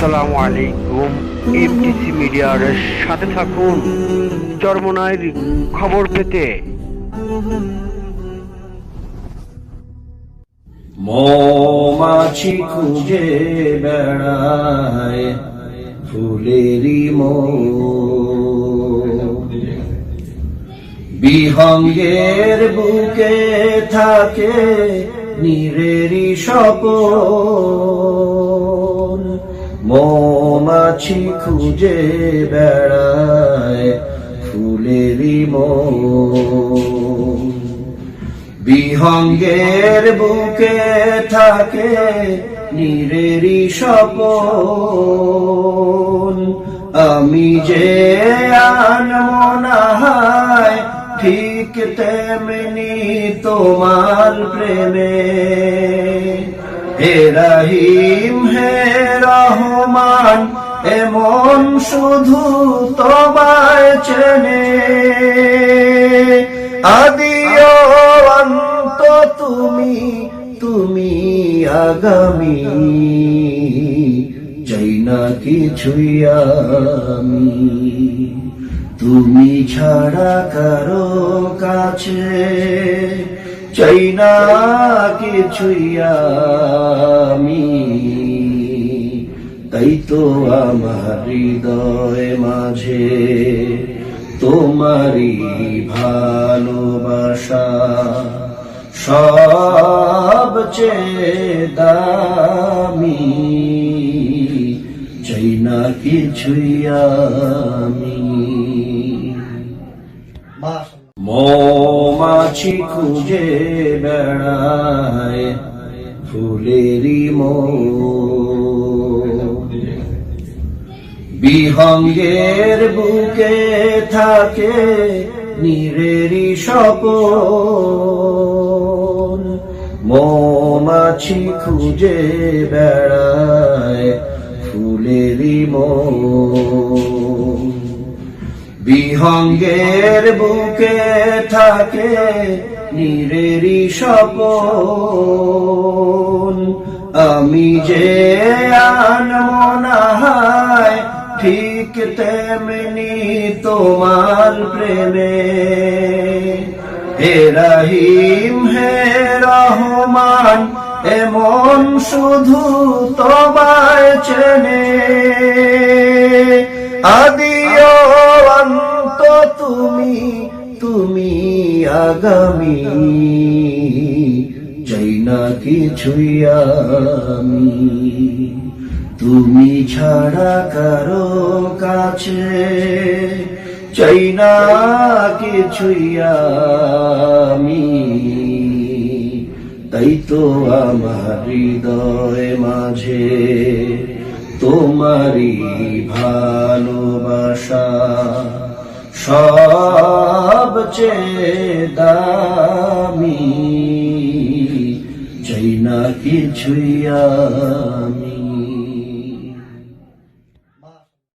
আসসালামু আলাইকুম। এমটিসি মিডিয়ার সাথে থাকুন চরমোনাইয়ের খবর পেতে। মৌমাছি খুঁজে বেড়ায় ফুলেরই বিহঙ্গের বুকে থাকে নীরেরই স্বপন। মৌমাছি খুঁজে বেড়ায় ফুলেরই বিহঙ্গের বুকে থাকে নীরেরই স্বপন। আমি যে আনমনাহায় ঠিক তেমনি তোমার প্রেমে। হে রহিম হে রহমান এমন শুধু তোমায় চেনে। আদি ও অন্ত তুমি, তুমি আগামী, চাই না কিছুই আমি। তুমি ছাড়া কারো কাছে চাই না কিছুই আমি। তাই তো আমার হৃদয় মাঝে তোমারই ভালোবাসা সবচেয়ে দামি, চাই না কিছুই আমি। মৌমাছি খুঁজে বেড়ায় ফুলেরই বিহঙ্গের বুকে থাকে নীরেরই স্বপন। মৌমাছি খুঁজে বেড়ায় ফুলেরই বিহঙ্গের বুকে থাকে নীরেরই স্বপন। আমি যে আনমনাহায় ঠিক তেমনি তোমার প্রেমে। হে রহিম হে রহমান এমন শুধু তোমায় চেনে। আদি ও অন্ত তুমি, তুমি আগামী, চাই না কিছুই আমি। তুমি ছাড়া কারো কাছে চাই না কিছুই আমি। তাই তো আমার হৃদয় মাঝে তোমারই ভালোবাসা সবচেয়ে দামি, চাই না কিছুই আমি।